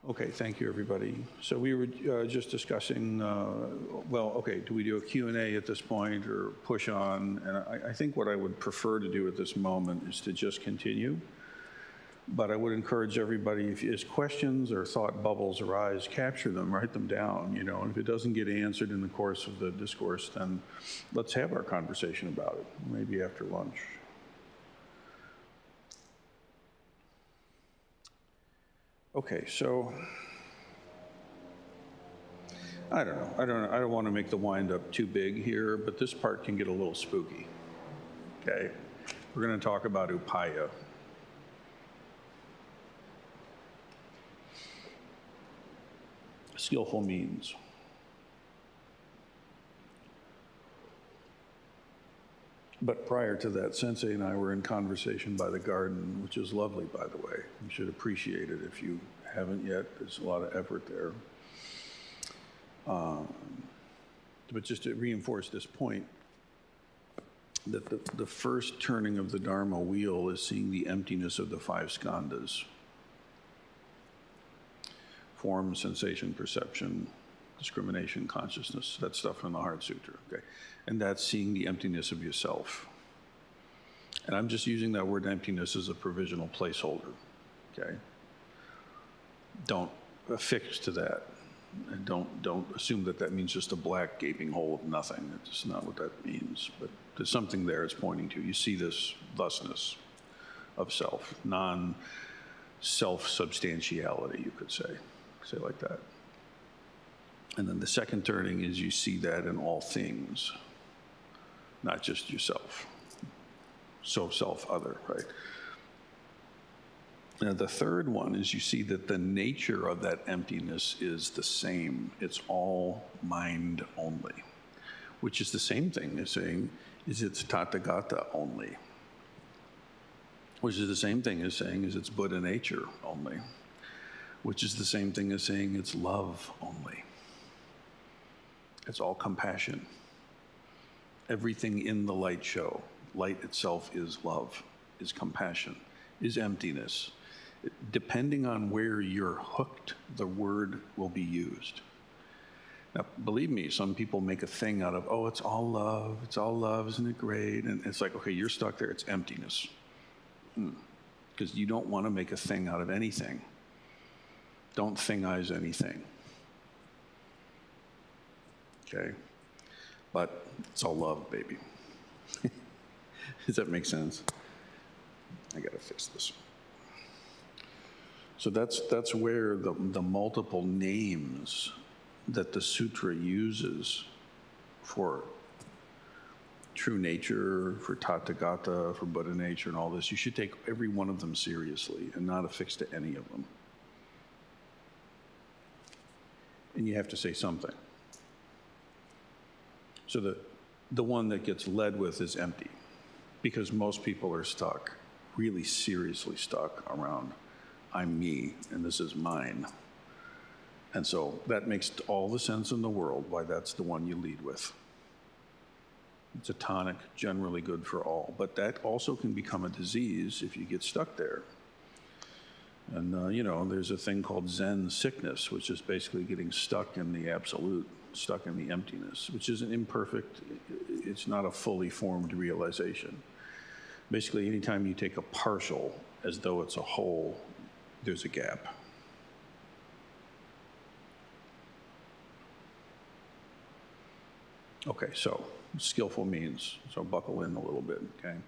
Okay, thank you, everybody. So we were just discussing, do we do a Q&A at this point or push on? And I think what I would prefer to do at this moment is to just continue. But I would encourage everybody, if as questions or thought bubbles arise, capture them, write them down, and if it doesn't get answered in the course of the discourse, then let's have our conversation about it, maybe after lunch. Okay, so I don't know. I don't want to make the wind up too big here, but this part can get a little spooky. Okay, we're going to talk about upaya. Skillful means. But prior to that, Sensei and I were in conversation by the garden, which is lovely, by the way. You should appreciate it if you haven't yet. There's a lot of effort there. But just to reinforce this point, that the first turning of the Dharma wheel is seeing the emptiness of the five skandhas. Form, sensation, perception, discrimination, consciousness, that stuff from the Heart Sutra, okay? And that's seeing the emptiness of yourself. And I'm just using that word emptiness as a provisional placeholder, okay? Don't affix to that. And don't assume that that means just a black gaping hole of nothing. That's not what that means. But there's something there it's pointing to. You see this thusness of self, non-self-substantiality, you could say like that. And then the second turning is you see that in all things, not just yourself. So self-other, right? Now the third one is you see that the nature of that emptiness is the same. It's all mind only, which is the same thing as saying, is it's tathagata only, which is the same thing as saying, is it's Buddha nature only, which is the same thing as saying it's love only. It's all compassion. Everything in the light show, light itself is love, is compassion, is emptiness. Depending on where you're hooked, the word will be used. Now, believe me, some people make a thing out of, oh, it's all love, isn't it great? And it's like, okay, you're stuck there, it's emptiness. Because you don't want to make a thing out of anything. Don't thingize anything. Okay? But it's all love, baby. Does that make sense? I gotta fix this. So that's where the multiple names that the sutra uses for true nature, for tathagata, for Buddha nature and all this, you should take every one of them seriously and not affix to any of them. And you have to say something. So the one that gets led with is empty, because most people are stuck, really seriously stuck around, I'm me, and this is mine. And so that makes all the sense in the world why that's the one you lead with. It's a tonic, generally good for all, but that also can become a disease if you get stuck there. And there's a thing called Zen sickness, which is basically getting stuck in the absolute, stuck in the emptiness, which is an imperfect, it's not a fully formed realization. Basically, anytime you take a partial as though it's a whole, there's a gap. Okay, so skillful means, so buckle in a little bit, okay?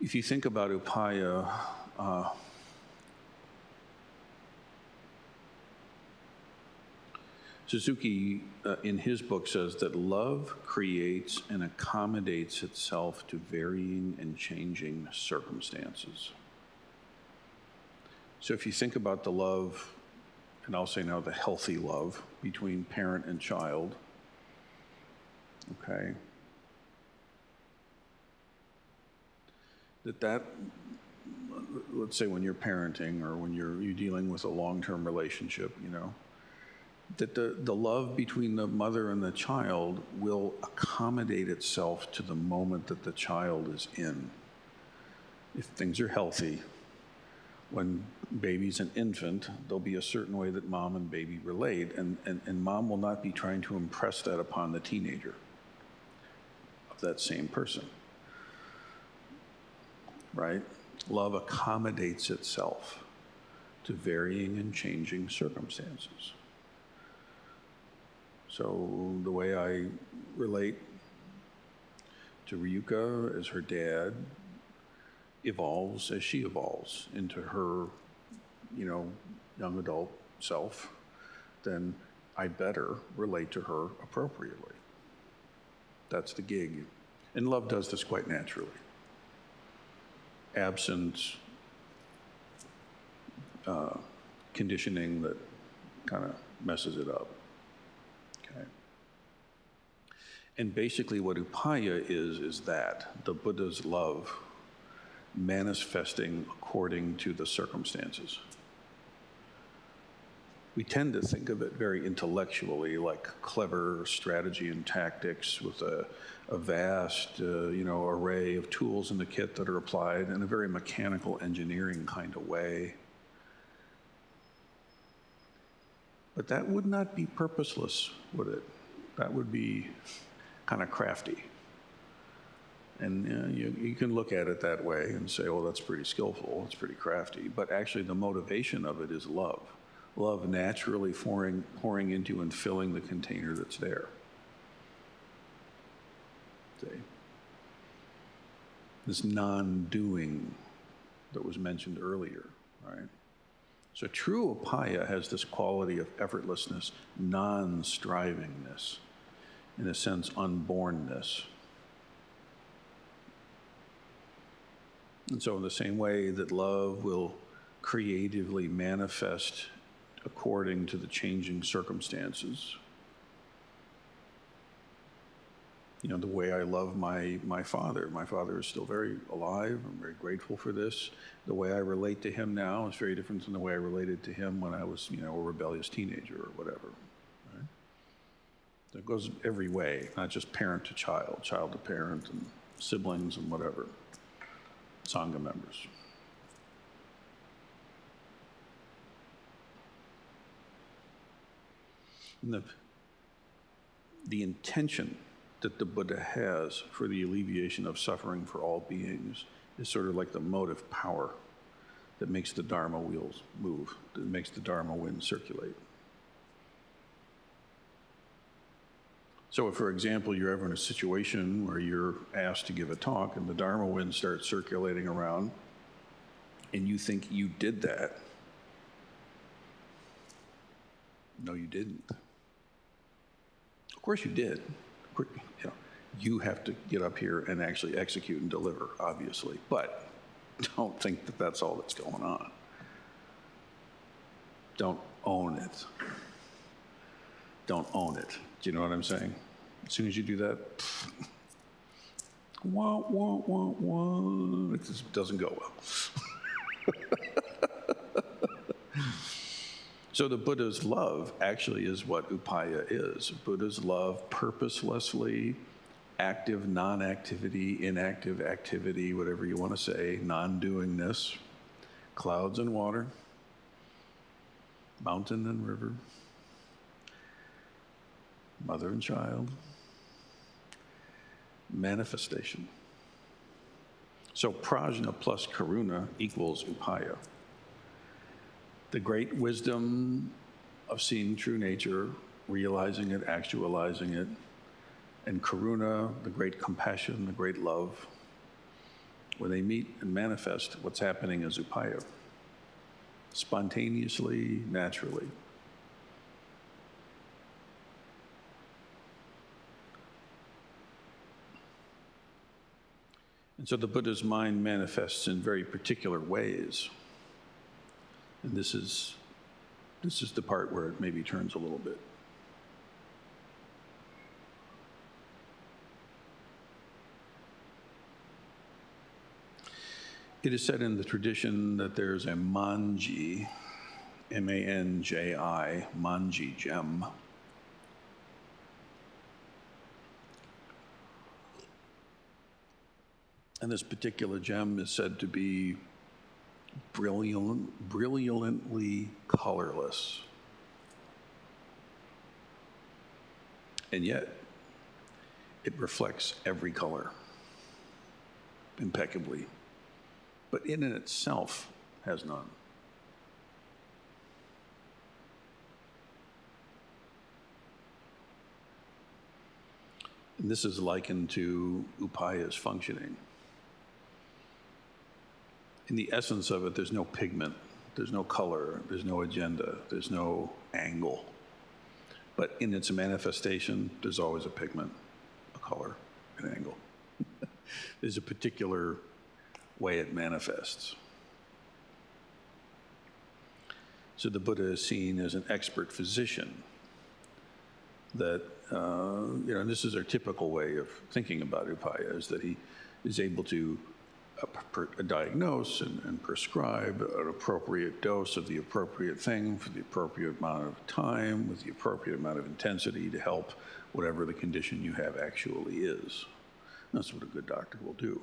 If you think about upaya, Suzuki, in his book, says that love creates and accommodates itself to varying and changing circumstances. So if you think about the love, and I'll say now the healthy love between parent and child, okay, that let's say when you're parenting or when you're dealing with a long-term relationship, that the love between the mother and the child will accommodate itself to the moment that the child is in. If things are healthy, when baby's an infant, there'll be a certain way that mom and baby relate, and mom will not be trying to impress that upon the teenager of that same person, right? Love accommodates itself to varying and changing circumstances. So the way I relate to Ryuka as her dad evolves as she evolves into her, young adult self, then I better relate to her appropriately. That's the gig. And love does this quite naturally, absent conditioning that kind of messes it up. Okay. And basically what upaya is that, the Buddha's love manifesting according to the circumstances. We tend to think of it very intellectually, like clever strategy and tactics with a vast, array of tools in the kit that are applied in a very mechanical engineering kind of way. But that would not be purposeless, would it? That would be kind of crafty. And you can look at it that way and say, well, that's pretty skillful, it's pretty crafty. But actually the motivation of it is love. Love naturally pouring into and filling the container that's there. See? This non-doing that was mentioned earlier, right? So true upaya has this quality of effortlessness, non-strivingness, in a sense, unbornness. And so in the same way that love will creatively manifest according to the changing circumstances, the way I love my father. My father is still very alive. I'm very grateful for this. The way I relate to him now is very different than the way I related to him when I was, a rebellious teenager or whatever. Right? So it goes every way, not just parent to child, child to parent, and siblings and whatever, Sangha members. And the intention that the Buddha has for the alleviation of suffering for all beings is sort of like the motive power that makes the Dharma wheels move, that makes the Dharma wind circulate. So if, for example, you're ever in a situation where you're asked to give a talk and the Dharma wind starts circulating around and you think you did that, no, you didn't. Of course you did. You have to get up here and actually execute and deliver, obviously, but don't think that that's all that's going on. Don't own it. Don't own it. Do you know what I'm saying? As soon as you do that, it just doesn't go well. So the Buddha's love actually is what upaya is. Buddha's love purposelessly, active non-activity, inactive activity, whatever you want to say, non-doingness, clouds and water, mountain and river, mother and child, manifestation. So prajna plus karuna equals upaya. The great wisdom of seeing true nature, realizing it, actualizing it, and karuna, the great compassion, the great love, when they meet and manifest, what's happening is upaya, spontaneously, naturally. And so the Buddha's mind manifests in very particular ways. And this is the part where it maybe turns a little bit. It is said in the tradition that there's a manji, M-A-N-J-I, manji gem. And this particular gem is said to be brilliantly colorless. And yet, it reflects every color impeccably, but in and itself has none. And this is likened to upaya's functioning. In the essence of it, there's no pigment, there's no color, there's no agenda, there's no angle. But in its manifestation, there's always a pigment, a color, an angle. There's a particular way it manifests. So the Buddha is seen as an expert physician that, and this is our typical way of thinking about upaya, is that he is able to diagnose and prescribe an appropriate dose of the appropriate thing for the appropriate amount of time with the appropriate amount of intensity to help whatever the condition you have actually is. That's what a good doctor will do.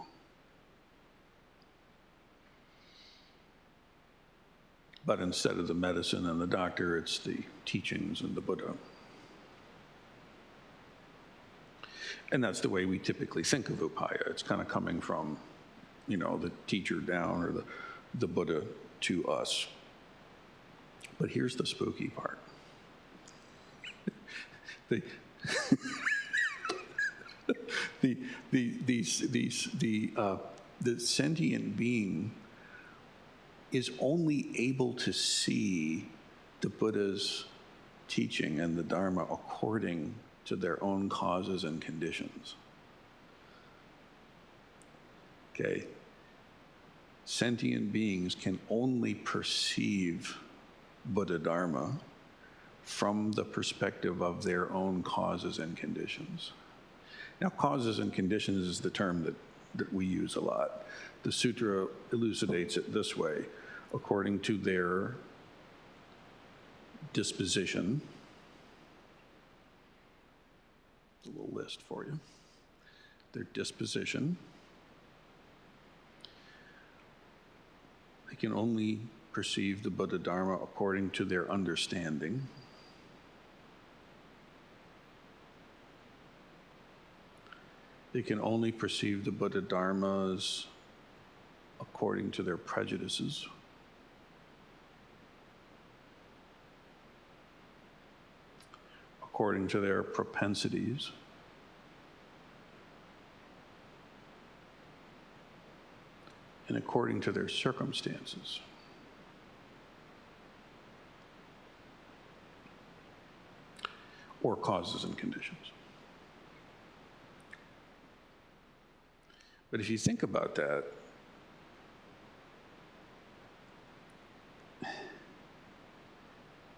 But instead of the medicine and the doctor, it's the teachings and the Buddha. And that's the way we typically think of upaya. It's kind of coming from, the teacher down or the Buddha to us. But here's the spooky part. The sentient being is only able to see the Buddha's teaching and the Dharma according to their own causes and conditions. Okay? Sentient beings can only perceive Buddha Dharma from the perspective of their own causes and conditions. Now, causes and conditions is the term that we use a lot. The sutra elucidates it this way: according to their disposition. A little list for you. Their disposition. They can only perceive the Buddha Dharma according to their understanding. They can only perceive the Buddha Dharmas according to their prejudices. According to their propensities. And according to their circumstances. Or causes and conditions. But if you think about that,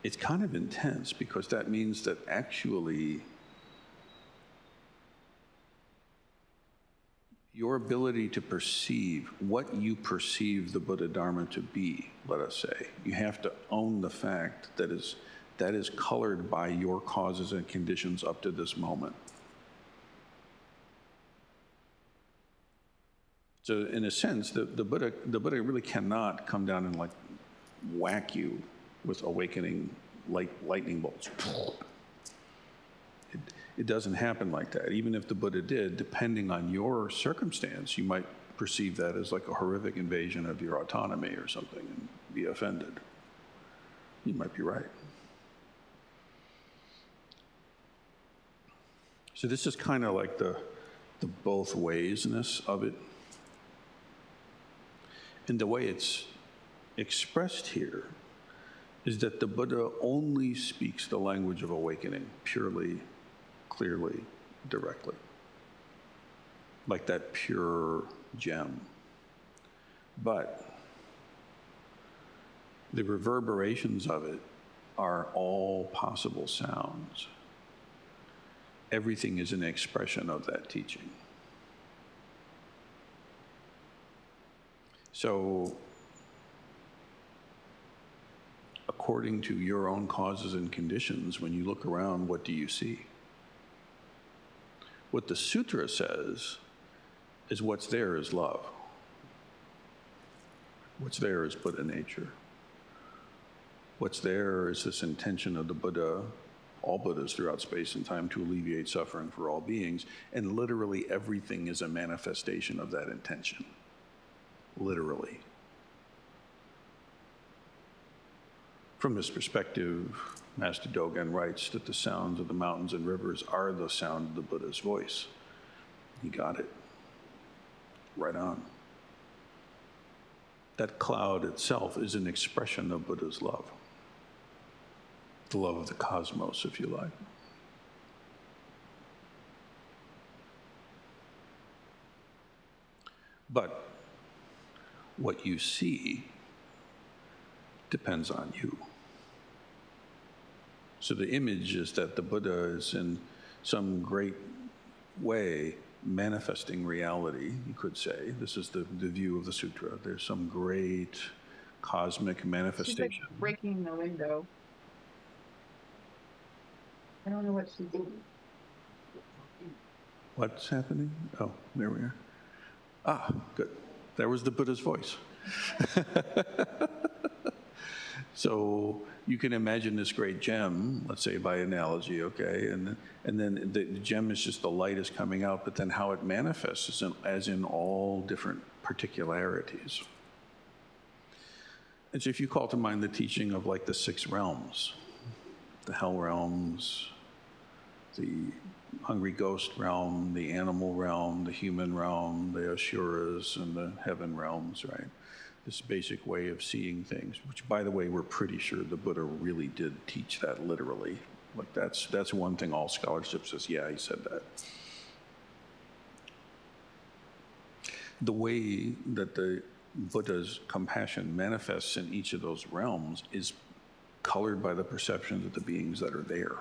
it's kind of intense, because that means that actually your ability to perceive what you perceive the Buddha Dharma to be, let us say, you have to own the fact that is colored by your causes and conditions up to this moment. So in a sense, the Buddha really cannot come down and like whack you with awakening lightning bolts. It doesn't happen like that. Even if the Buddha did, depending on your circumstance, you might perceive that as like a horrific invasion of your autonomy or something and be offended. You might be right. So this is kind of like the both waysness of it. And the way it's expressed here is that the Buddha only speaks the language of awakening, purely, clearly, directly. Like that pure gem. But the reverberations of it are all possible sounds. Everything is an expression of that teaching. So, according to your own causes and conditions, when you look around, what do you see? What the sutra says is what's there is love. What's there is Buddha nature. What's there is this intention of the Buddha, all Buddhas throughout space and time, to alleviate suffering for all beings, and literally everything is a manifestation of that intention. Literally. From this perspective, Master Dogen writes that the sounds of the mountains and rivers are the sound of the Buddha's voice. He got it. Right on. That cloud itself is an expression of Buddha's love. The love of the cosmos, if you like. But what you see depends on you. So the image is that the Buddha is in some great way manifesting reality, you could say. This is the view of the sutra. There's some great cosmic manifestation. She's like breaking the window. I don't know what she's doing. What's happening? Oh, there we are. Ah, good. There was the Buddha's voice. So you can imagine this great gem, let's say by analogy, okay, and then the gem is just the light is coming out, but then how it manifests is as in all different particularities. And so if you call to mind the teaching of like the 6 realms, the hell realms, the hungry ghost realm, the animal realm, the human realm, the asuras, and the heaven realms, right? This basic way of seeing things, which, by the way, we're pretty sure the Buddha really did teach that literally. Like that's one thing all scholarship says, yeah, he said that. The way that the Buddha's compassion manifests in each of those realms is colored by the perceptions of the beings that are there.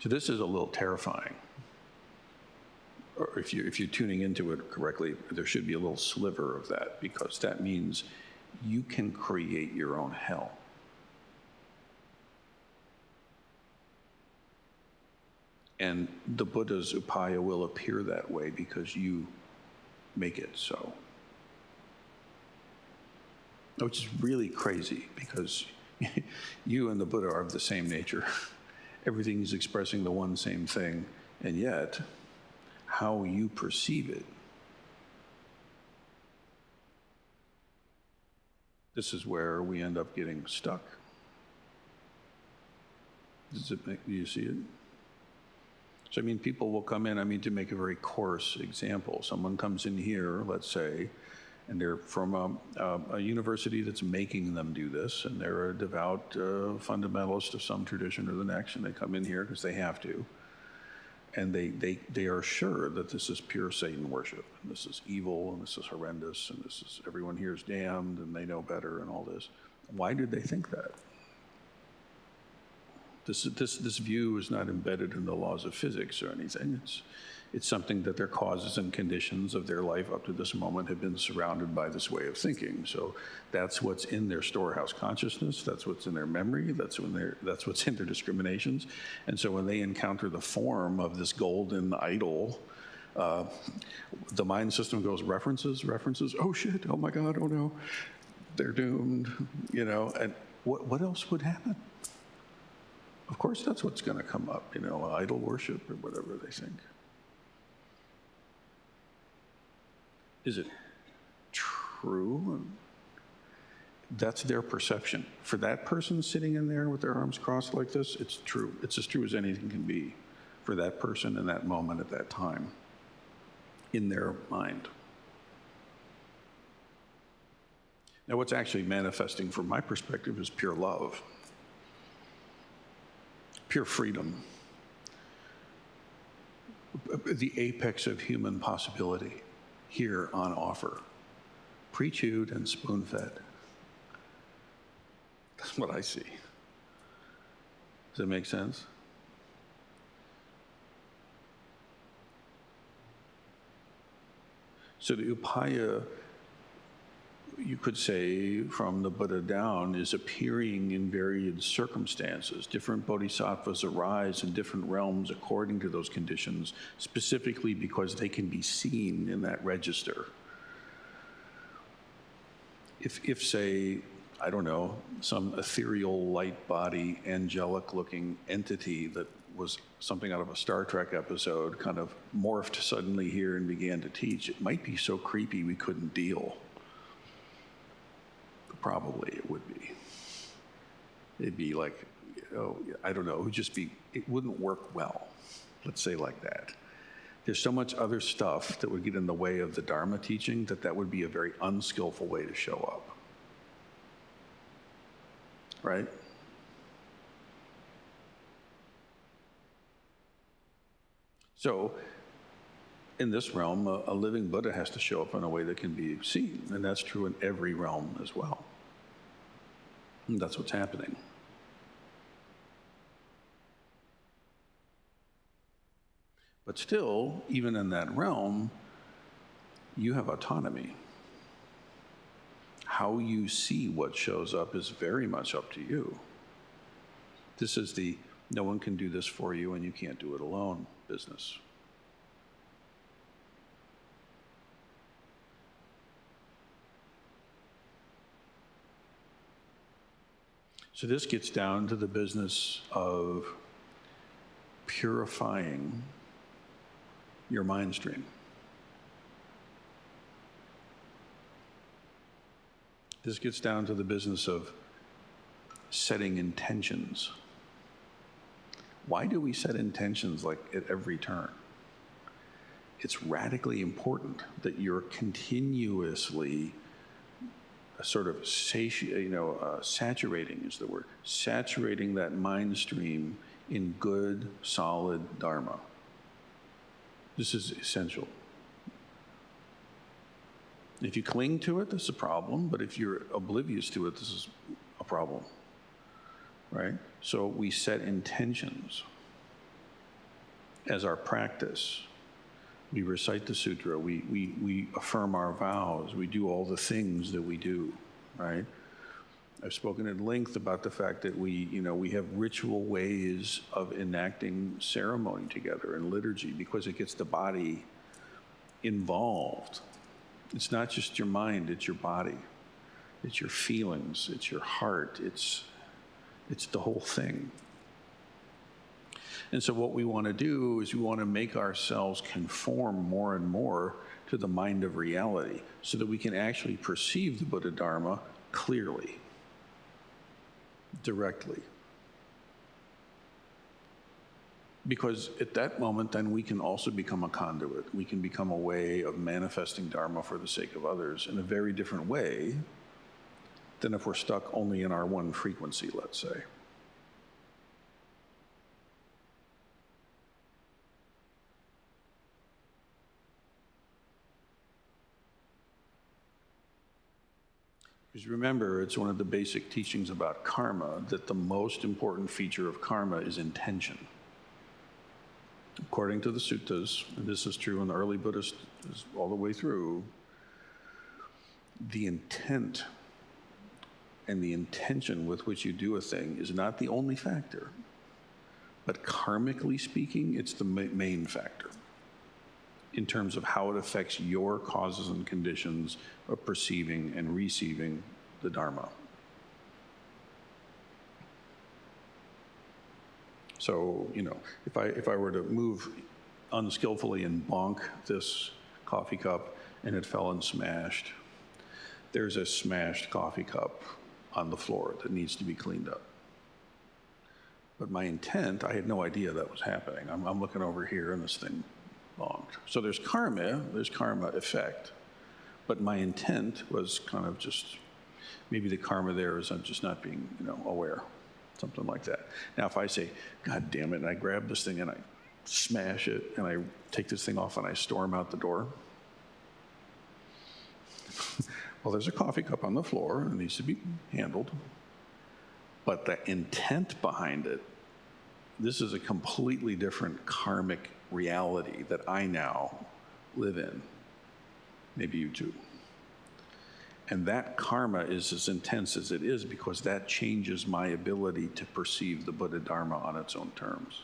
So this is a little terrifying. Or if you're tuning into it correctly, there should be a little sliver of that, because that means you can create your own hell. And the Buddha's upaya will appear that way because you make it so. Which is really crazy, because you and the Buddha are of the same nature. Everything is expressing the one same thing, and yet how you perceive it, this is where we end up getting stuck. Do you see it? So I mean, people will come in, to make a very coarse example, someone comes in here, let's say, and they're from a university that's making them do this, and they're a devout fundamentalist of some tradition or the next, and they come in here because they have to. And they are sure that this is pure Satan worship, and this is evil, and this is horrendous, and this is, everyone here is damned, and they know better, and all this. Why did they think that? This view is not embedded in the laws of physics or anything. It's something that their causes and conditions of their life up to this moment have been surrounded by this way of thinking. So that's what's in their storehouse consciousness, that's what's in their memory, that's what's in their discriminations. And so when they encounter the form of this golden idol, the mind system goes references, oh shit, oh my God, oh no, they're doomed, and what else would happen? Of course that's what's gonna come up, idol worship or whatever they think. Is it true? That's their perception. For that person sitting in there with their arms crossed like this, it's true. It's as true as anything can be for that person in that moment at that time, in their mind. Now, what's actually manifesting from my perspective is pure love, pure freedom, the apex of human possibility. Here on offer, pre-chewed and spoon-fed. That's what I see. Does that make sense? So the upaya, you could say from the Buddha down, is appearing in varied circumstances. Different bodhisattvas arise in different realms according to those conditions, specifically because they can be seen in that register. If say, I don't know, some ethereal light body, angelic looking entity that was something out of a Star Trek episode kind of morphed suddenly here and began to teach, it might be so creepy we couldn't deal. Probably it would be. It'd be like, oh, I don't know, it would just be, it wouldn't work well, let's say like that. There's so much other stuff that would get in the way of the Dharma teaching that would be a very unskillful way to show up. Right? So, in this realm, a living Buddha has to show up in a way that can be seen, and that's true in every realm as well. And that's what's happening. But still, even in that realm, you have autonomy. How you see what shows up is very much up to you. This is the no one can do this for you and you can't do it alone business. So this gets down to the business of purifying your mind stream. This gets down to the business of setting intentions. Why do we set intentions like at every turn? It's radically important that you're continuously sort of saturating is the word, saturating that mind stream in good, solid Dharma. This is essential. If you cling to it, that's a problem, but if you're oblivious to it, this is a problem, right? So we set intentions as our practice. We recite the sutra, we affirm our vows, we do all the things that we do, right? I've spoken at length about the fact that we have ritual ways of enacting ceremony together in liturgy because it gets the body involved. It's not just your mind, it's your body. It's your feelings, it's your heart, it's the whole thing. And so what we want to do is we want to make ourselves conform more and more to the mind of reality so that we can actually perceive the Buddha Dharma clearly, directly. Because at that moment, then we can also become a conduit. We can become a way of manifesting Dharma for the sake of others in a very different way than if we're stuck only in our one frequency, let's say. Because remember, it's one of the basic teachings about karma that the most important feature of karma is intention. According to the suttas, and this is true in the early Buddhists all the way through, the intent and the intention with which you do a thing is not the only factor, but karmically speaking, it's the main factor in terms of how it affects your causes and conditions of perceiving and receiving the Dharma. So, if I were to move unskillfully and bonk this coffee cup and it fell and smashed, there's a smashed coffee cup on the floor that needs to be cleaned up. But my intent, I had no idea that was happening. I'm looking over here and this thing bonked. So there's karma effect, but my intent was kind of just, maybe the karma there is I'm just not being, aware. Something like that. Now, if I say, God damn it, and I grab this thing and I smash it and I take this thing off and I storm out the door, well, there's a coffee cup on the floor and it needs to be handled. But the intent behind it, this is a completely different karmic reality that I now live in. Maybe you too. And that karma is as intense as it is because that changes my ability to perceive the Buddha Dharma on its own terms.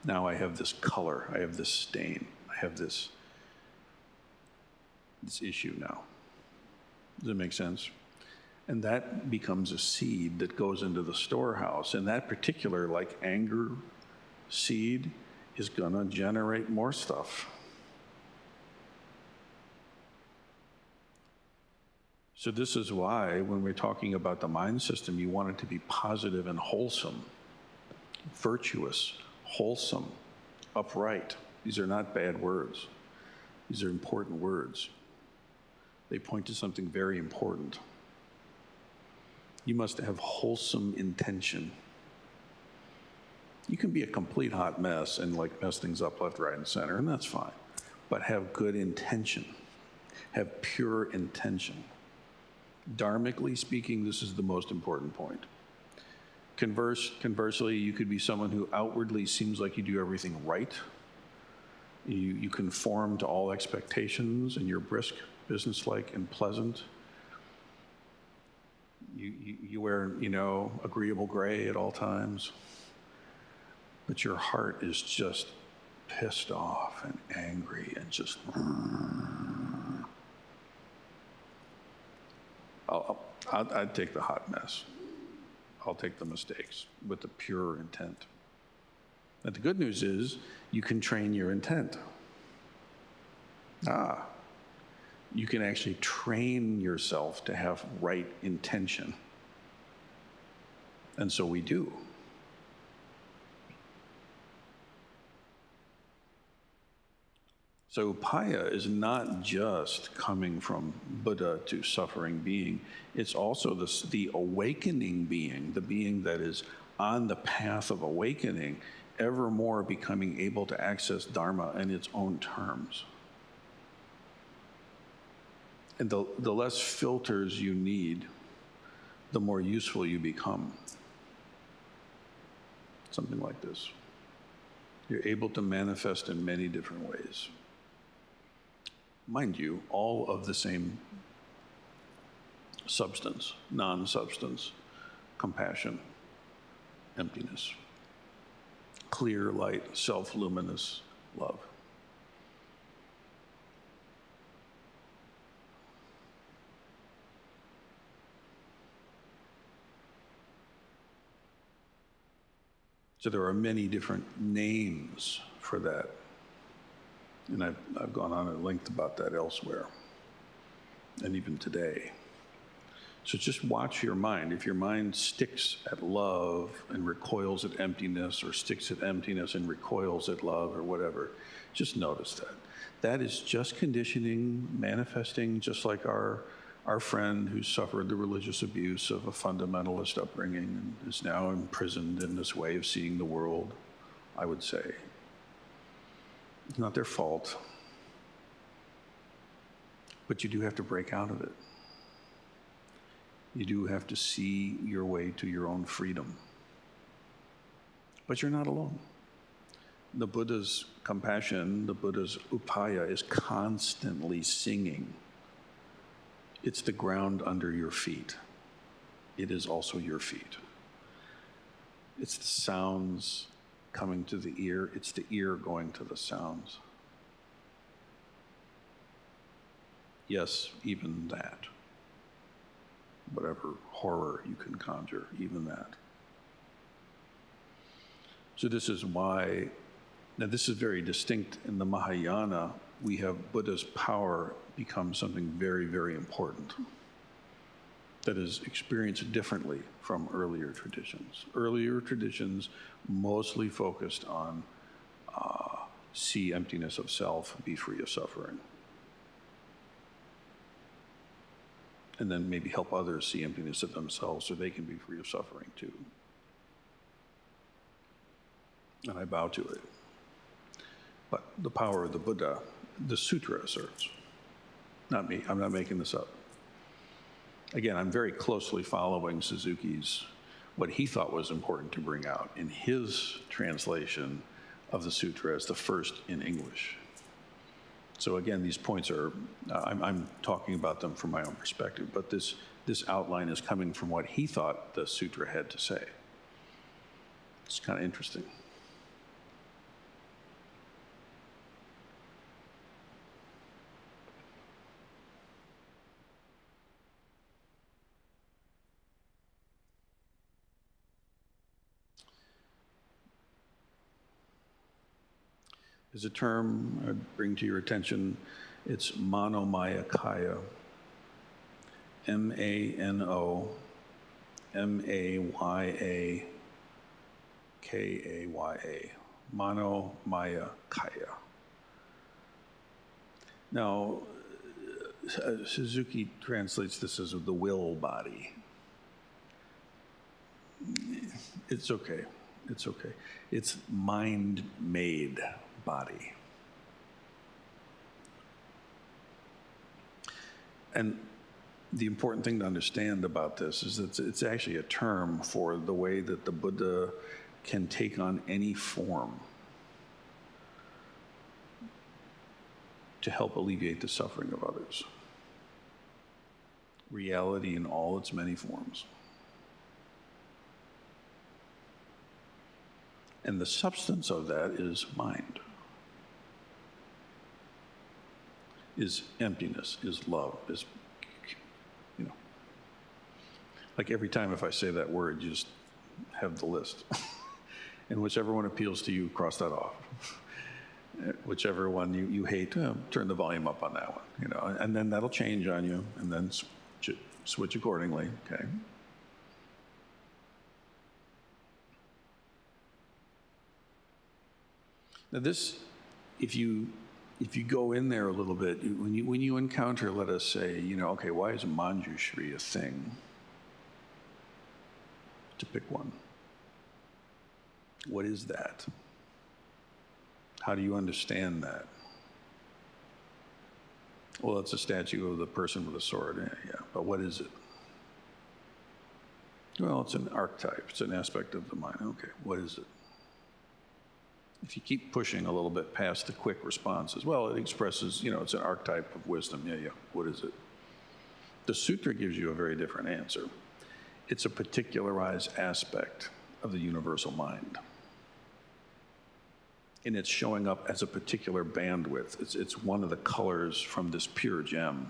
Now I have this color, I have this stain, I have this issue now. Does that make sense? And that becomes a seed that goes into the storehouse. And that particular, like, anger seed is going to generate more stuff. So this is why when we're talking about the mind system, you want it to be positive and wholesome, virtuous, wholesome, upright. These are not bad words. These are important words. They point to something very important. You must have wholesome intention. You can be a complete hot mess and like mess things up left, right, and center, and that's fine. But have good intention. Have pure intention. Dharmically speaking, this is the most important point. Conversely, you could be someone who outwardly seems like you do everything right. You conform to all expectations, and you're brisk, businesslike, and pleasant. You wear, agreeable gray at all times. But your heart is just pissed off and angry and just... I'd take the hot mess. I'll take the mistakes with the pure intent. And the good news is you can train your intent. You can actually train yourself to have right intention. And so we do. So upaya is not just coming from Buddha to suffering being. It's also the awakening being, the being that is on the path of awakening, ever more becoming able to access Dharma in its own terms. And the less filters you need, the more useful you become. Something like this. You're able to manifest in many different ways. Mind you, all of the same substance, non-substance, compassion, emptiness, clear light, self-luminous love. So there are many different names for that. And I've gone on at length about that elsewhere, and even today. So just watch your mind. If your mind sticks at love and recoils at emptiness, or sticks at emptiness and recoils at love, or whatever, just notice that. That is just conditioning, manifesting, just like our friend who suffered the religious abuse of a fundamentalist upbringing and is now imprisoned in this way of seeing the world, I would say. It's not their fault, but you do have to break out of it. You do have to see your way to your own freedom. But you're not alone. The Buddha's compassion, the Buddha's upaya is constantly singing. It's the ground under your feet. It is also your feet. It's the sounds coming to the ear, it's the ear going to the sounds. Yes, even that. Whatever horror you can conjure, even that. So this is why, now this is very distinct in the Mahayana, we have Buddha's power become something very, very important that is experienced differently from earlier traditions. Earlier traditions mostly focused on see emptiness of self, be free of suffering. And then maybe help others see emptiness of themselves so they can be free of suffering too. And I bow to it. But the power of the Buddha, the sutra asserts, not me, I'm not making this up. Again, I'm very closely following Suzuki's, what he thought was important to bring out in his translation of the sutra as the first in English. So again, these points are, I'm talking about them from my own perspective, but this outline is coming from what he thought the sutra had to say. It's kind of interesting. There's a term I'd bring to your attention. It's Manomayakaya. Manomayakaya. Manomayakaya. Now, Suzuki translates this as the will body. It's okay. It's okay. It's mind-made body. And the important thing to understand about this is that it's actually a term for the way that the Buddha can take on any form to help alleviate the suffering of others. Reality in all its many forms. And the substance of that is mind, is emptiness, is love, is, like every time if I say that word, you just have the list. And whichever one appeals to you, cross that off. Whichever one you hate, turn the volume up on that one, and then that'll change on you, and then switch accordingly, okay? Now this, if you go in there a little bit, when you encounter, let us say, okay, why is Manjushri a thing? To pick one. What is that? How do you understand that? Well, it's a statue of the person with a sword, yeah, but what is it? Well, it's an archetype, it's an aspect of the mind. Okay, what is it? If you keep pushing a little bit past the quick responses, well, it expresses, it's an archetype of wisdom. Yeah, what is it? The sutra gives you a very different answer. It's a particularized aspect of the universal mind. And it's showing up as a particular bandwidth. It's one of the colors from this pure gem.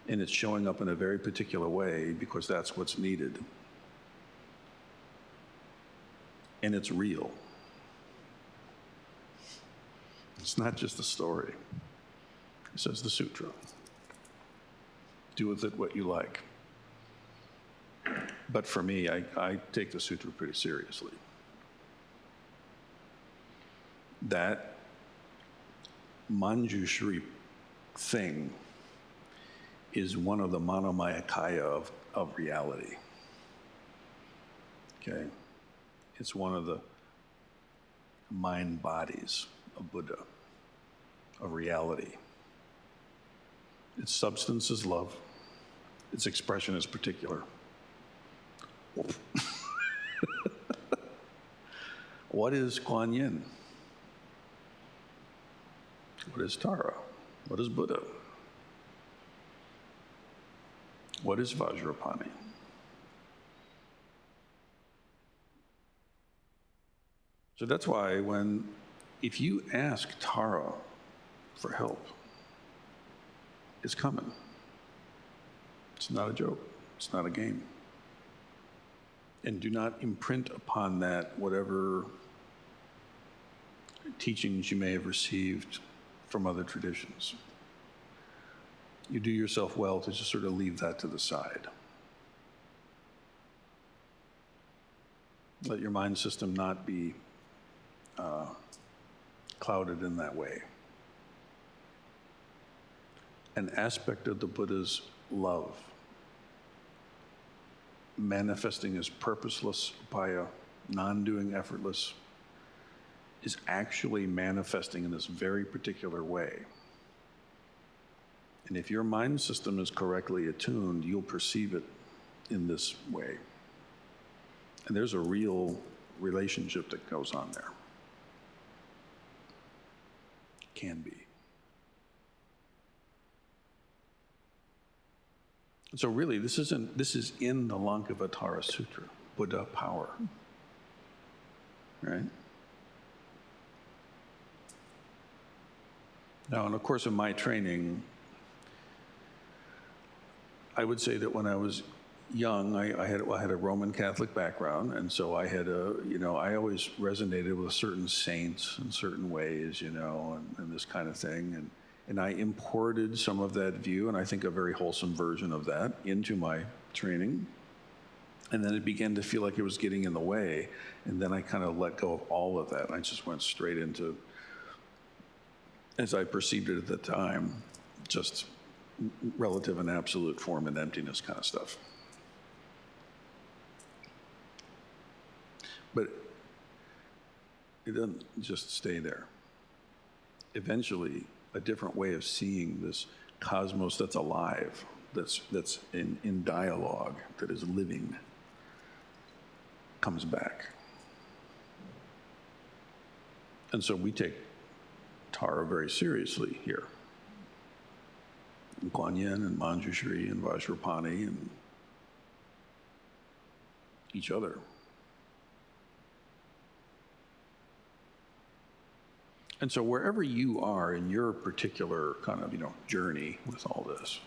And it's showing up in a very particular way because that's what's needed. And it's real. It's not just a story. It says the sutra. Do with it what you like. But for me, I take the sutra pretty seriously. That Manjushri thing is one of the Manomayakaya of reality. Okay? It's one of the mind bodies of Buddha, of reality. Its substance is love. Its expression is particular. What is Kuan Yin? What is Tara? What is Buddha? What is Vajrapani? So that's why if you ask Tara for help, it's coming. It's not a joke. It's not a game. And do not imprint upon that whatever teachings you may have received from other traditions. You do yourself well to just sort of leave that to the side. Let your mind system not be clouded in that way. An aspect of the Buddha's love, manifesting as purposeless upaya, non-doing, effortless, is actually manifesting in this very particular way. And if your mind system is correctly attuned, you'll perceive it in this way. And there's a real relationship that goes on there. Can be. So really, this is in the Lankavatara Sutra, Buddha power, right? Now, in the course of my training, I would say that when I was young, I had a Roman Catholic background, and so I had I always resonated with certain saints in certain ways, and this kind of thing, and I imported some of that view, and I think a very wholesome version of that, into my training, and then it began to feel like it was getting in the way, and then I kind of let go of all of that, and I just went straight into, as I perceived it at the time, just relative and absolute form and emptiness kind of stuff. But it doesn't just stay there. Eventually, a different way of seeing this cosmos that's alive, that's in dialogue, that is living, comes back. And so we take Tara very seriously here. And Kuan Yin and Manjushri and Vajrapani and each other. And so wherever you are in your particular kind of, journey with all this,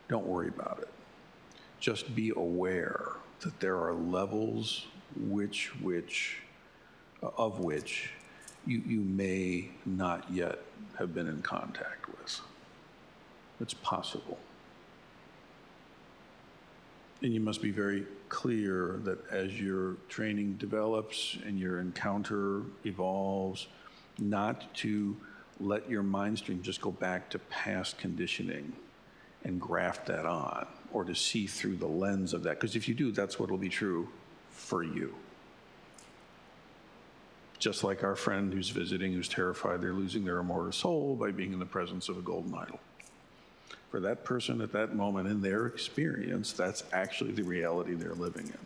don't worry about it. Just be aware that there are levels of which you may not yet have been in contact with. It's possible. And you must be very clear that as your training develops and your encounter evolves, not to let your mind stream just go back to past conditioning and graft that on, or to see through the lens of that. Because if you do, that's what will be true for you. Just like our friend who's visiting, who's terrified they're losing their immortal soul by being in the presence of a golden idol. For that person at that moment in their experience, that's actually the reality they're living in.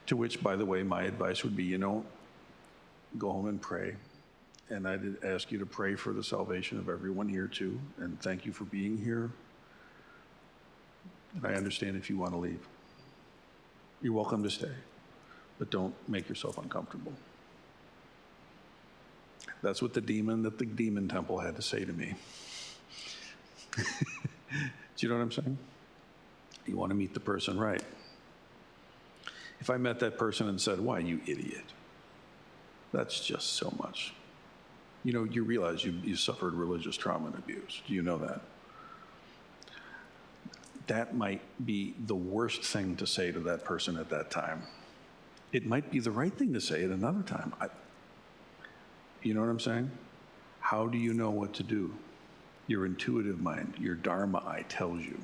To which, by the way, my advice would be, go home and pray. And I'd ask you to pray for the salvation of everyone here too. And thank you for being here. And I understand if you want to leave. You're welcome to stay, but don't make yourself uncomfortable. That's what the demon at the demon temple had to say to me. Do you know what I'm saying? You want to meet the person right. If I met that person and said, "Why, you idiot," that's just so much. You realize you suffered religious trauma and abuse. Do you know that? That might be the worst thing to say to that person at that time. It might be the right thing to say at another time. You know what I'm saying? How do you know what to do? Your intuitive mind, your Dharma eye tells you.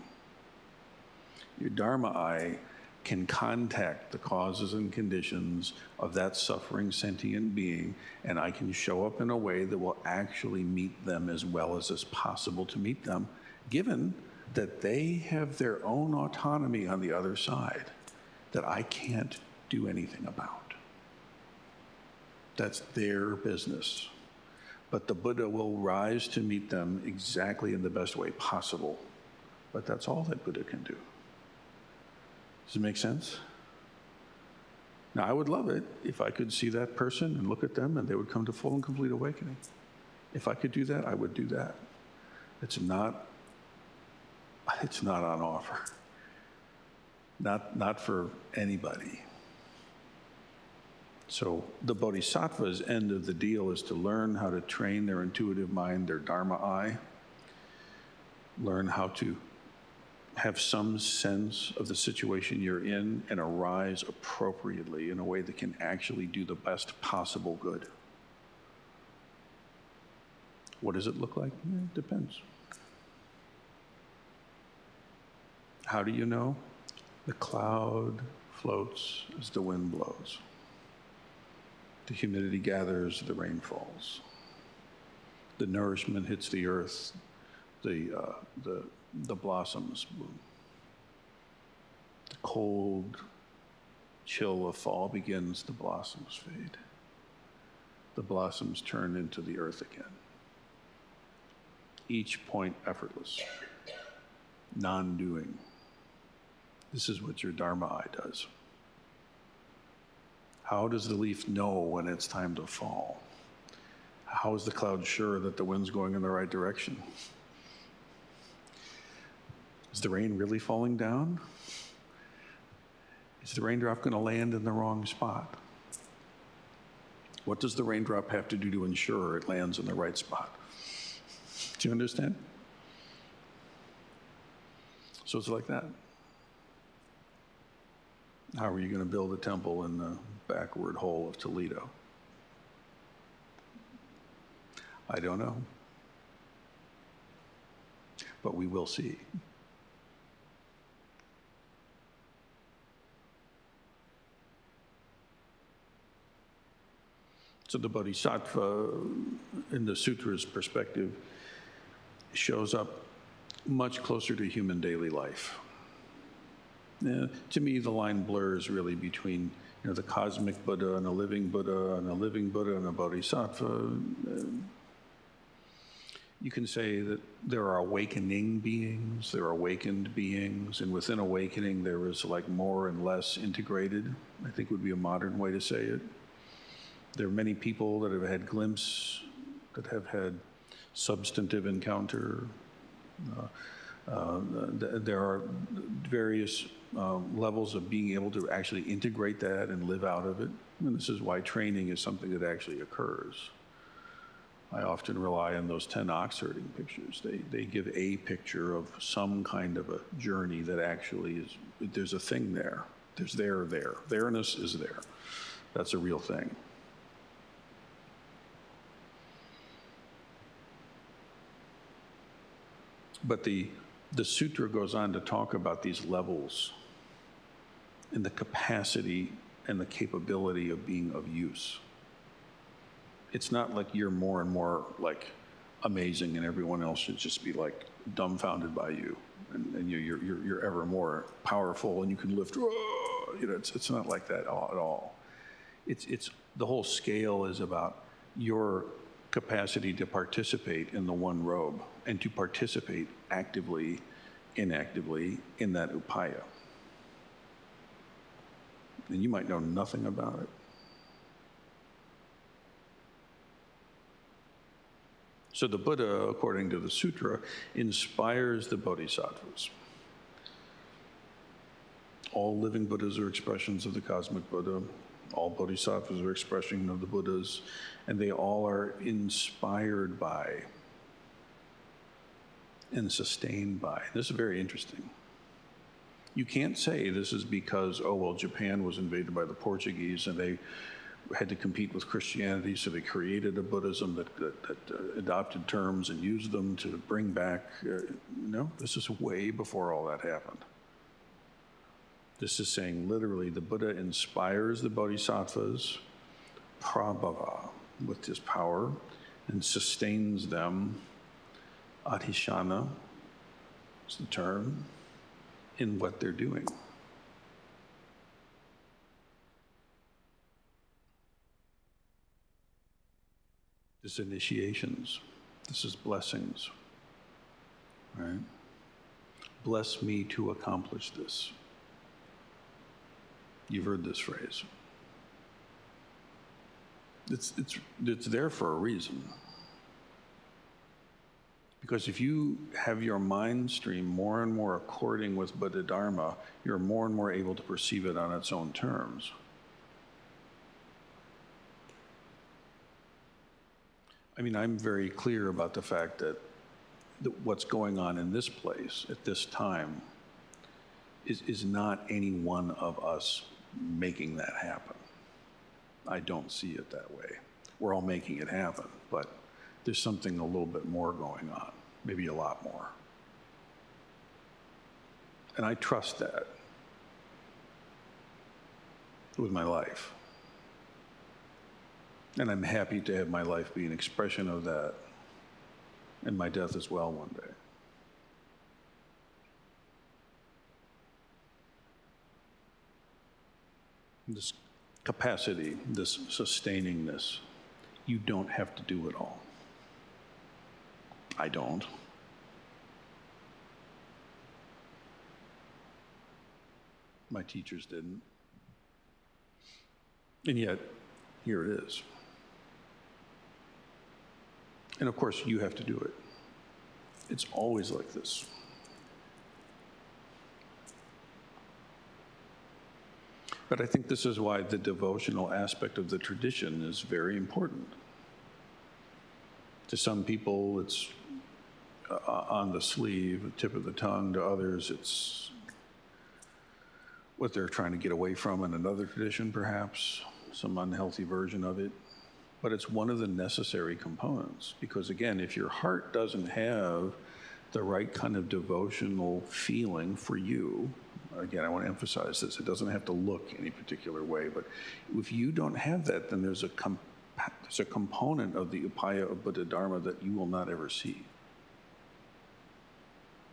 Your Dharma eye can contact the causes and conditions of that suffering sentient being, and I can show up in a way that will actually meet them as well as is possible to meet them, given that they have their own autonomy on the other side that I can't do anything about. That's their business. But the Buddha will rise to meet them exactly in the best way possible. But that's all that Buddha can do. Does it make sense? Now, I would love it if I could see that person and look at them and they would come to full and complete awakening. If I could do that, I would do that. It's not on offer. Not for anybody. So the Bodhisattva's end of the deal is to learn how to train their intuitive mind, their Dharma eye, learn how to have some sense of the situation you're in and arise appropriately in a way that can actually do the best possible good. What does it look like? It depends. How do you know? The cloud floats as the wind blows. The humidity gathers, the rain falls. The nourishment hits the earth, the blossoms bloom. The cold chill of fall begins, the blossoms fade. The blossoms turn into the earth again. each point effortless, non-doing. This is what your Dharma eye does. How does the leaf know when it's time to fall? How is the cloud sure that the wind's going in the right direction? Is the rain really falling down? Is the raindrop going to land in the wrong spot? What does the raindrop have to do to ensure it lands in the right spot? Do you understand? So it's like that. How are you going to build a temple in the backward hole of Toledo? I don't know. But we will see. So the Bodhisattva, in the sutra's perspective, shows up much closer to human daily life. To me, the line blurs really between the cosmic Buddha and a living Buddha and a living Buddha and a Bodhisattva. You can say that there are awakening beings, there are awakened beings, and within awakening there is like more and less integrated, I think would be a modern way to say it. There are many people that have had glimpses, that have had substantive encounter. There are various levels of being able to actually integrate that and live out of it. And this is why training is something that actually occurs. I often rely on those 10 ox herding pictures. They give a picture of some kind of a journey that actually is, there's a thing there. There's there. There-ness is there. That's a real thing. But the sutra goes on to talk about these levels and the capacity and the capability of being of use. It's not like you're more and more like amazing and everyone else should just be like dumbfounded by you, and you're ever more powerful and you can lift. It's not like that at all. It's the whole scale is about your capacity to participate in the one robe and to participate actively, inactively in that upaya. And you might know nothing about it. So the Buddha, according to the sutra, inspires the bodhisattvas. All living Buddhas are expressions of the cosmic Buddha. All bodhisattvas are expressions of the Buddhas, and they all are inspired by and sustained by. This is very interesting. You can't say this is because, Japan was invaded by the Portuguese and they had to compete with Christianity, so they created a Buddhism that adopted terms and used them to bring back. No, this is way before all that happened. This is saying literally the Buddha inspires the bodhisattvas, prabhava, with his power, and sustains them, adhishana is the term, in what they're doing. This is initiations. This is blessings, right? Bless me to accomplish this. You've heard this phrase. It's there for a reason. Because if you have your mind stream more and more according with Buddha Dharma, you're more and more able to perceive it on its own terms. I mean, I'm very clear about the fact that what's going on in this place at this time is not any one of us making that happen. I don't see it that way. We're all making it happen, but there's something a little bit more going on, maybe a lot more. And I trust that with my life. And I'm happy to have my life be an expression of that, and my death as well one day. This capacity, this sustainingness, you don't have to do it all. I don't. My teachers didn't. And yet, here it is. And of course, you have to do it. It's always like this. But I think this is why the devotional aspect of the tradition is very important. To some people, it's on the sleeve, the tip of the tongue. To others, it's what they're trying to get away from in another tradition, perhaps, some unhealthy version of it. But it's one of the necessary components, because again, if your heart doesn't have the right kind of devotional feeling for you, again, I want to emphasize this, it doesn't have to look any particular way, but if you don't have that, then there's a component of the upaya of Buddha Dharma that you will not ever see.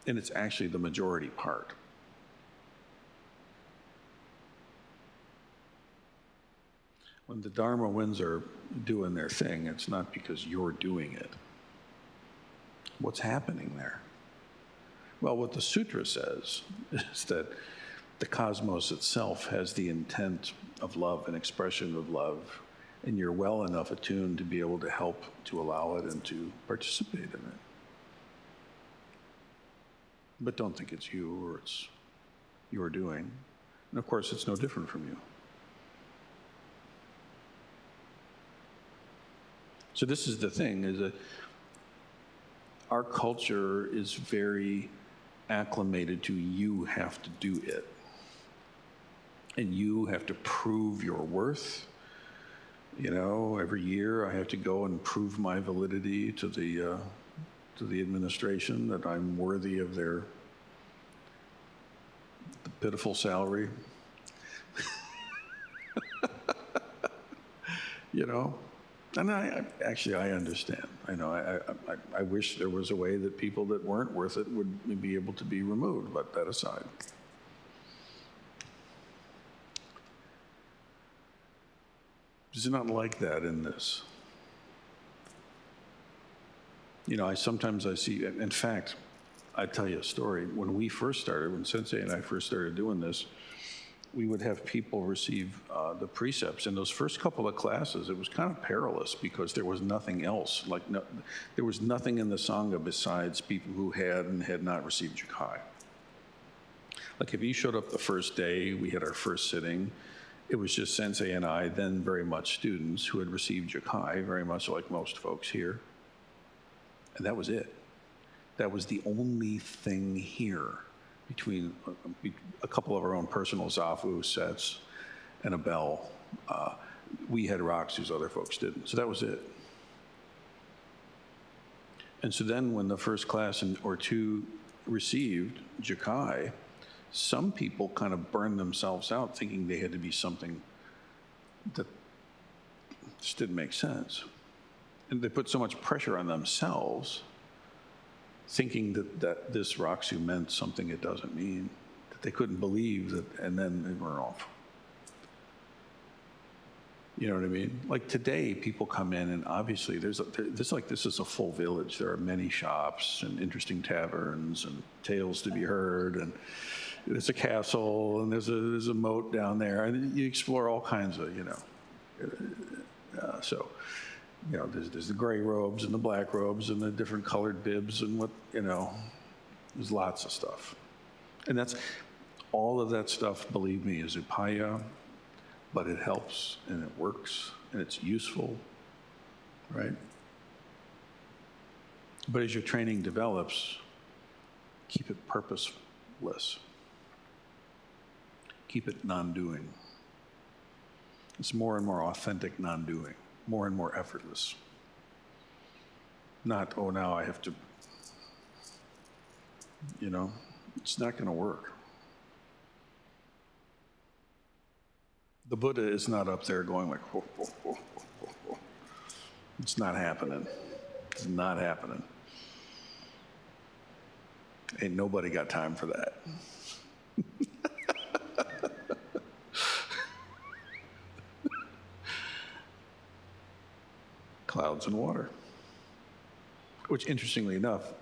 And it's actually the majority part. When the Dharma winds are doing their thing, it's not because you're doing it. What's happening there? Well, what the sutra says is that the cosmos itself has the intent of love, an expression of love, and you're well enough attuned to be able to help to allow it and to participate in it. But don't think it's you or it's your doing. And of course, it's no different from you. So this is the thing, is that our culture is very acclimated to you have to do it. And you have to prove your worth. You know, every year I have to go and prove my validity to the administration that I'm worthy of the pitiful salary. You know? And I understand. I know. I wish there was a way that people that weren't worth it would be able to be removed, but that aside. It's not like that in this. You know, sometimes I see, in fact, I tell you a story. When we first started, when Sensei and I first started doing this, we would have people receive the precepts. In those first couple of classes, it was kind of perilous because there was nothing else. There was nothing in the Sangha besides people who had and had not received Jukai. Like if you showed up the first day, we had our first sitting, it was just Sensei and I, then very much students who had received Jukai, very much like most folks here. And that was it. That was the only thing here. Between a couple of our own personal zafu sets and a bell. We had rocks whose other folks didn't. So that was it. And so then when the first class or two received Jukai, some people kind of burned themselves out thinking they had to be something that just didn't make sense. And they put so much pressure on themselves thinking that this Raksu meant something it doesn't mean, that they couldn't believe that, and then they were off. You know what I mean? Like today, people come in and obviously this is a full village. There are many shops and interesting taverns and tales to be heard, and there's a castle and there's a moat down there, and you explore all kinds of, you know, so. You know, there's the gray robes and the black robes and the different colored bibs and what, you know, there's lots of stuff. And that's, all of that stuff, believe me, is upaya, but it helps and it works and it's useful, right? But as your training develops, keep it purposeless. Keep it non-doing. It's more and more authentic non-doing. More and more effortless. Not, oh, now I have to, you know, it's not going to work. The Buddha is not up there going like, ho, ho, ho, ho, ho, ho. It's not happening. It's not happening. Ain't nobody got time for that. Clouds and water. which interestingly enough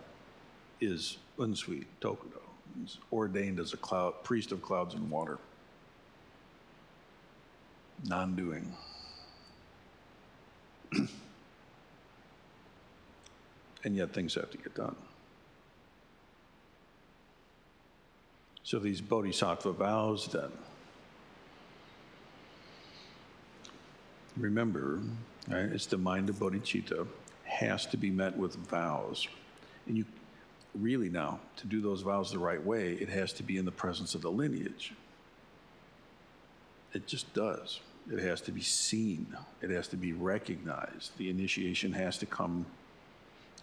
is unsweet Tokudo. He's ordained as a priest of clouds and water. Non-doing. And yet things have to get done. So these bodhisattva vows then, remember, right, it's the mind of bodhicitta, has to be met with vows. And you really now, to do those vows the right way, it has to be in the presence of the lineage. It just does. It has to be seen. It has to be recognized. The initiation has to come.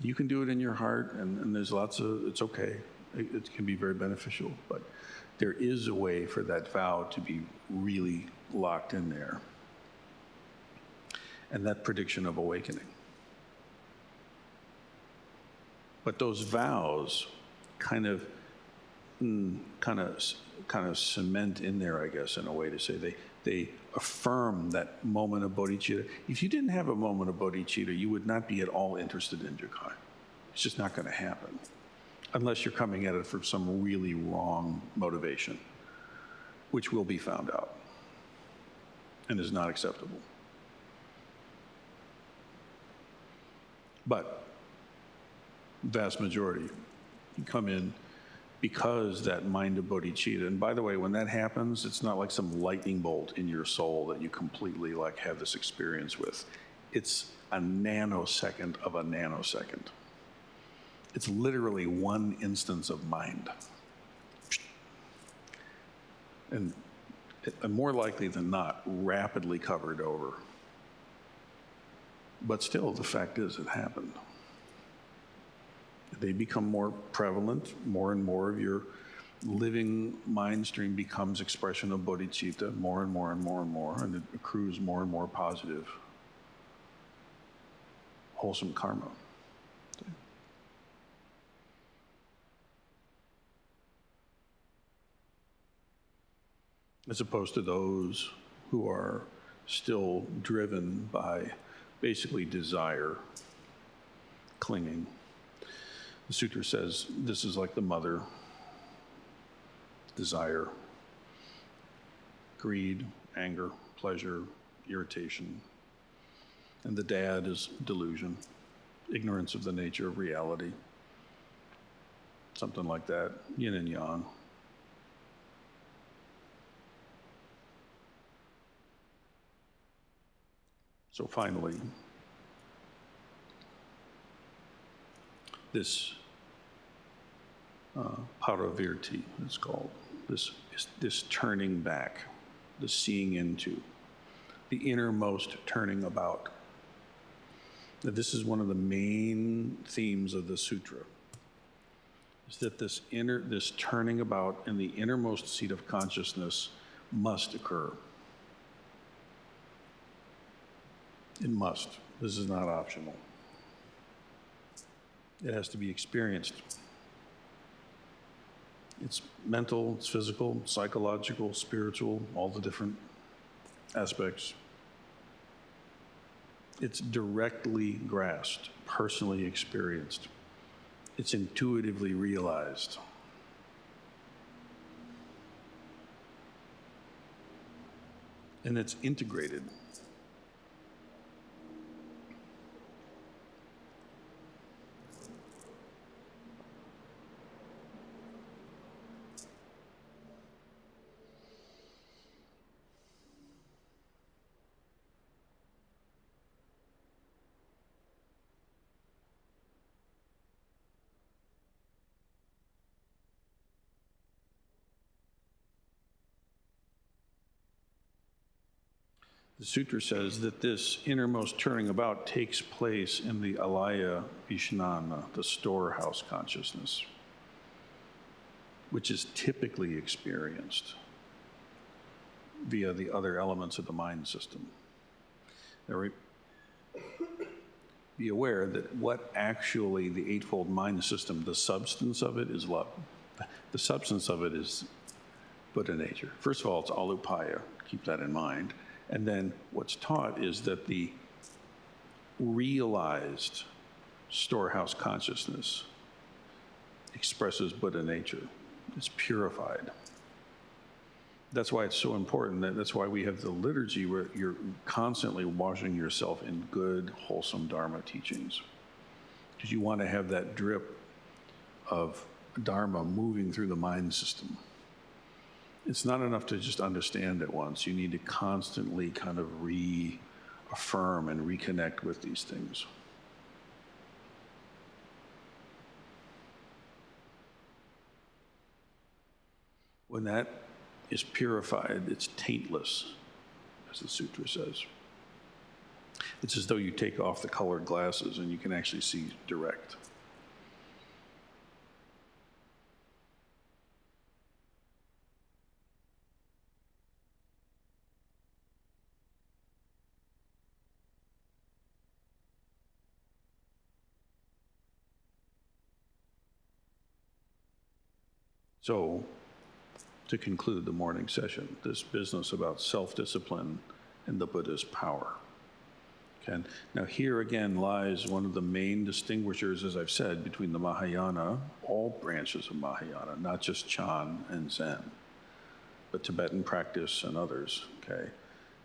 You can do it in your heart, and there's lots of, it's okay. It can be very beneficial, but there is a way for that vow to be really locked in there. And that prediction of awakening. But those vows kind of cement in there, I guess, in a way to say they affirm that moment of bodhicitta. If you didn't have a moment of bodhicitta, you would not be at all interested in Jukai. It's just not going to happen, unless you're coming at it for some really wrong motivation, which will be found out and is not acceptable. But vast majority come in because that mind of bodhicitta. And by the way, when that happens, it's not like some lightning bolt in your soul that you completely like have this experience with. It's a nanosecond of a nanosecond. It's literally one instance of mind. And more likely than not, rapidly covered over. But still, the fact is, it happened. They become more prevalent, more and more of your living mind stream becomes expression of bodhicitta, more and more and more and more, and it accrues more and more positive, wholesome karma. As opposed to those who are still driven by basically desire, clinging. The sutra says this is like the mother, desire, greed, anger, pleasure, irritation. And the dad is delusion, ignorance of the nature of reality. Something like that, yin and yang. So finally, this paravirti, it's called, this turning back, the seeing into, the innermost turning about. Now, this is one of the main themes of the sutra, is that this turning about in the innermost seat of consciousness must occur. It must. This is not optional. It has to be experienced. It's mental, it's physical, psychological, spiritual, all the different aspects. It's directly grasped, personally experienced. It's intuitively realized. And it's integrated. The sutra says that this innermost turning about takes place in the alaya vijnana, the storehouse consciousness, which is typically experienced via the other elements of the mind system. Now, be aware that what actually the Eightfold Mind System, the substance of it is love. The substance of it is Buddha nature. First of all, it's alupaya, keep that in mind. And then what's taught is that the realized storehouse consciousness, expresses Buddha nature. It's purified. That's why it's so important. That's why we have the liturgy where you're constantly washing yourself in good, wholesome Dharma teachings. Because you want to have that drip of Dharma moving through the mind system. It's not enough to just understand it once. You need to constantly kind of reaffirm and reconnect with these things. When that is purified, it's taintless, as the sutra says. It's as though you take off the colored glasses and you can actually see direct. So, to conclude the morning session, this business about self-discipline and the Buddha's power. Okay. Now here again lies one of the main distinguishers, as I've said, between the Mahayana, all branches of Mahayana, not just Chan and Zen, but Tibetan practice and others, okay,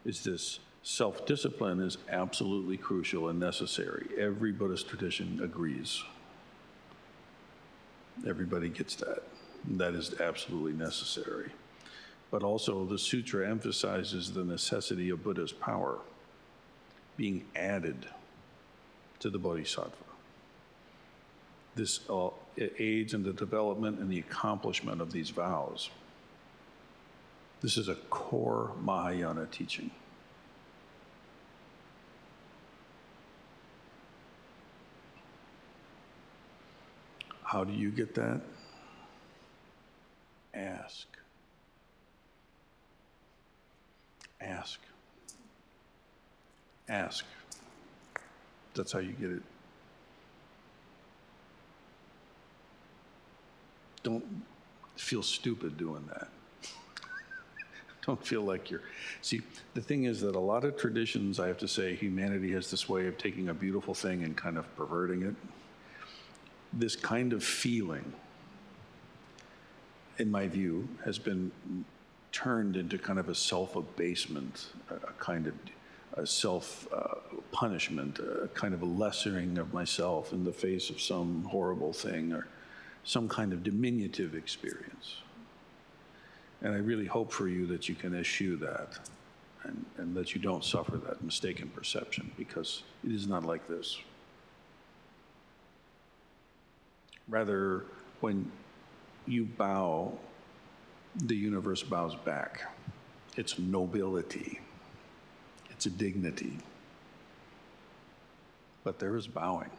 is this self-discipline is absolutely crucial and necessary. Every Buddhist tradition agrees. Everybody gets that. That is absolutely necessary. But also the sutra emphasizes the necessity of Buddha's power being added to the bodhisattva. This aids in the development and the accomplishment of these vows. This is a core Mahayana teaching. How do you get that? Ask. Ask. Ask. That's how you get it. Don't feel stupid doing that. Don't feel like you're... See, the thing is that a lot of traditions, I have to say, humanity has this way of taking a beautiful thing and kind of perverting it. This kind of feeling, in my view, has been turned into kind of a self-abasement, a kind of a self-punishment, a kind of a lessening of myself in the face of some horrible thing or some kind of diminutive experience. And I really hope for you that you can eschew that and that you don't suffer that mistaken perception, because it is not like this. Rather, when you bow, the universe bows back. It's nobility. It's a dignity. But there is bowing.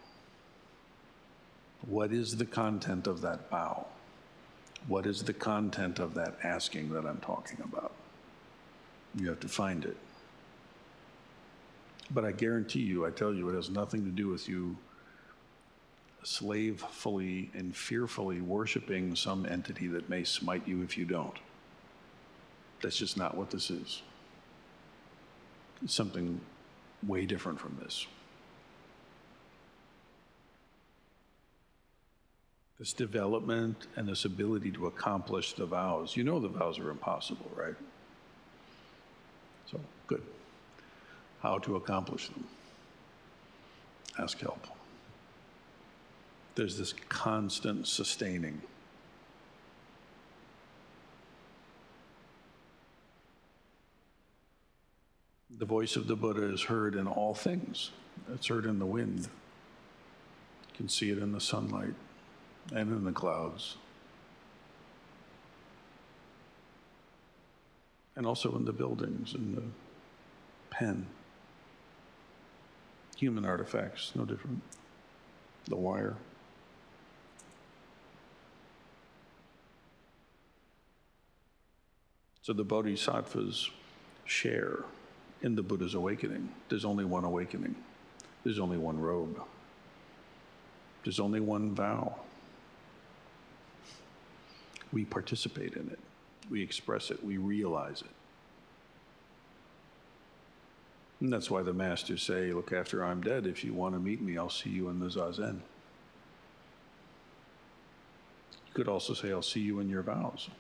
What is the content of that bow? What is the content of that asking that I'm talking about? You have to find it. But I guarantee you, I tell you, it has nothing to do with you slavefully and fearfully worshiping some entity that may smite you if you don't. That's just not what this is. It's something way different from this. This development and this ability to accomplish the vows. You know the vows are impossible, right? So, good. How to accomplish them? Ask help. There's this constant sustaining. The voice of the Buddha is heard in all things. It's heard in the wind. You can see it in the sunlight and in the clouds. And also in the buildings, in the pen. Human artifacts, no different. The wire. So the bodhisattvas share in the Buddha's awakening. There's only one awakening. There's only one robe. There's only one vow. We participate in it. We express it. We realize it. And that's why the masters say, look, after I'm dead, if you want to meet me, I'll see you in the zazen. You could also say, I'll see you in your vows.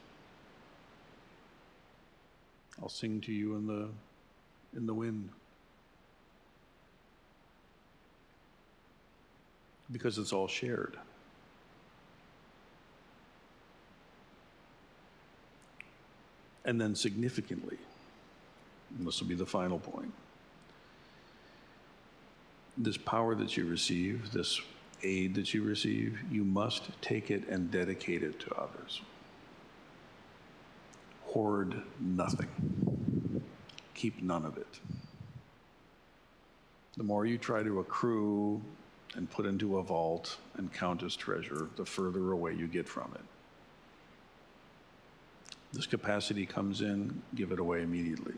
I'll sing to you in the wind. Because it's all shared. And then significantly, and this will be the final point, this power that you receive, this aid that you receive, you must take it and dedicate it to others. Hoard nothing. Keep none of it. The more you try to accrue and put into a vault and count as treasure, the further away you get from it. This capacity comes in, give it away immediately.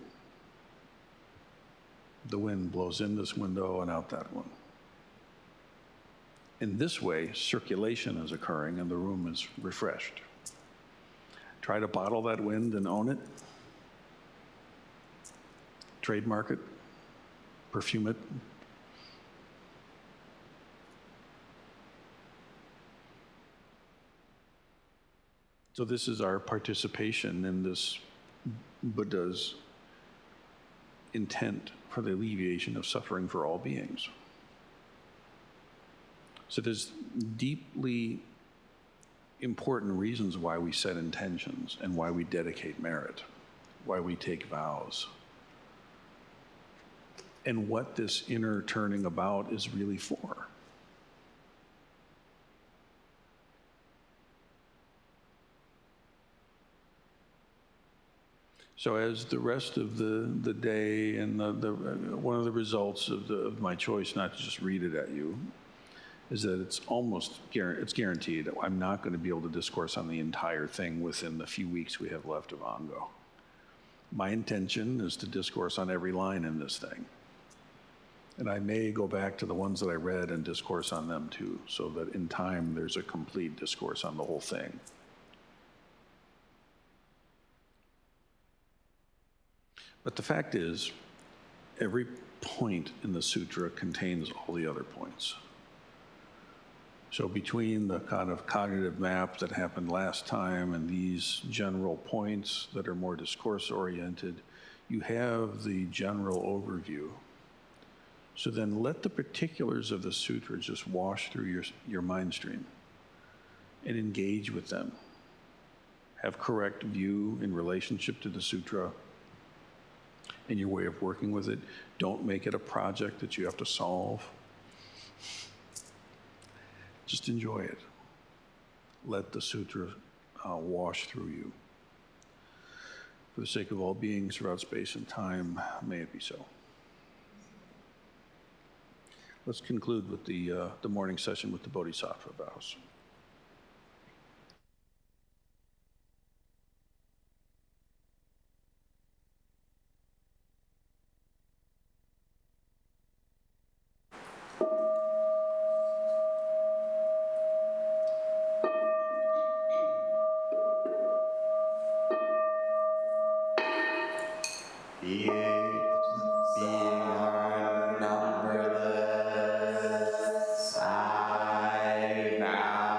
The wind blows in this window and out that one. In this way, circulation is occurring and the room is refreshed. Try to bottle that wind and own it. Trademark it. Perfume it. So this is our participation in this Buddha's intent for the alleviation of suffering for all beings. So there's deeply important reasons why we set intentions and why we dedicate merit, why we take vows, and what this inner turning about is really for. So as the rest of the day and one of the results of my choice not to just read it at you is that it's guaranteed that I'm not going to be able to discourse on the entire thing within the few weeks we have left of Ango. My intention is to discourse on every line in this thing. And I may go back to the ones that I read and discourse on them too, so that in time there's a complete discourse on the whole thing. But the fact is, every point in the sutra contains all the other points. So between the kind of cognitive map that happened last time and these general points that are more discourse-oriented, you have the general overview. So then let the particulars of the sutra just wash through your mind stream and engage with them. Have correct view in relationship to the sutra and your way of working with it. Don't make it a project that you have to solve. Just enjoy it. Let the sutra wash through you. For the sake of all beings throughout space and time, may it be so. Let's conclude with the morning session with the Bodhisattva vows. Being are numberless, I vow.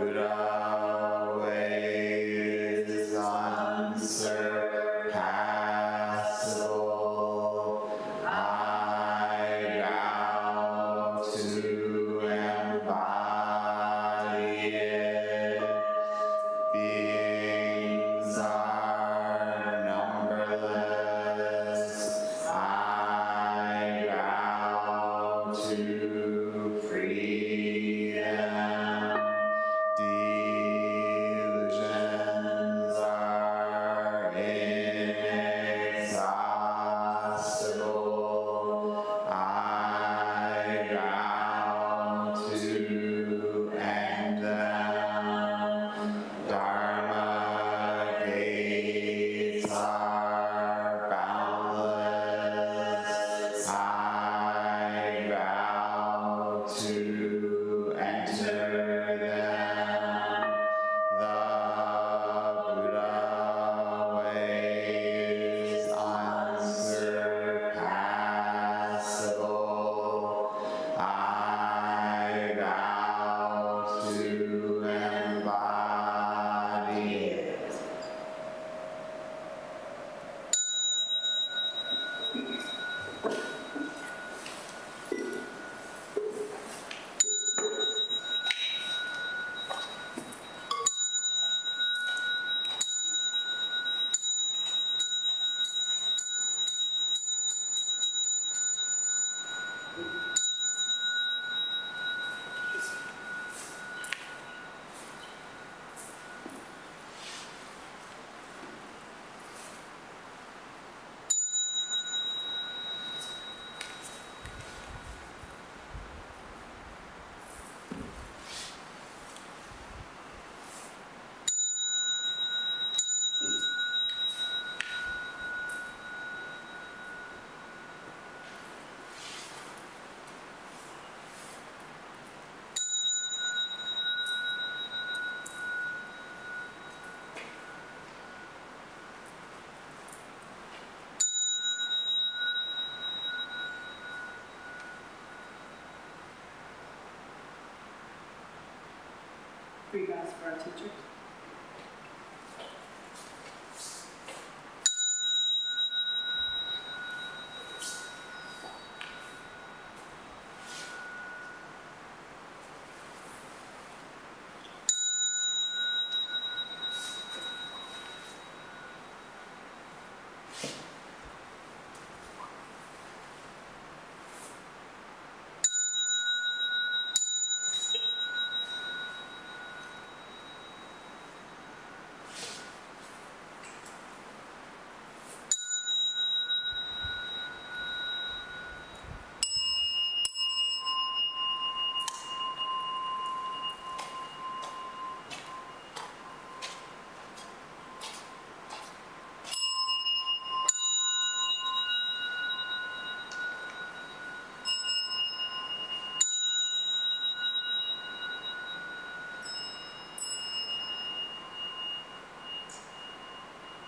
Buddha way is unsurpassable. I vow to embody it. Beings are numberless. I vow to free them. Delusions are inexhaustible. I vow to end them. Dharma gates are boundless. I vow to enter them. The Buddha way is unsurpassable. I vow to embody it. Free vows for our teachers.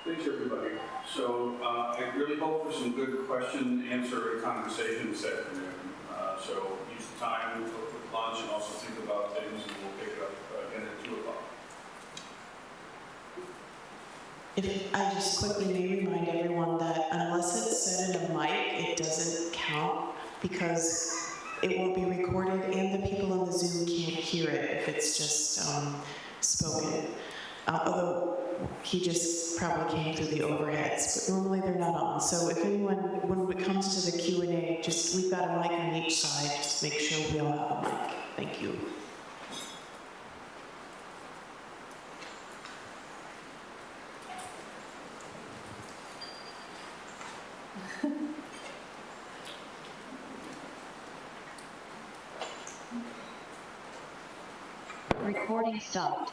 Thanks, everybody. So I really hope for some good question, answer, and conversation this afternoon. So use the time with lunch and also think about things, and we'll pick it up again at 2 o'clock. If I just quickly may remind everyone that unless it's said in a mic, it doesn't count because it won't be recorded and the people on the Zoom can't hear it if it's just spoken. Although he just probably came through the overheads, but normally they're not on. So if anyone, when it comes to the Q&A, just we've got a mic on each side, just make sure we all have a mic. Thank you. Recording stopped.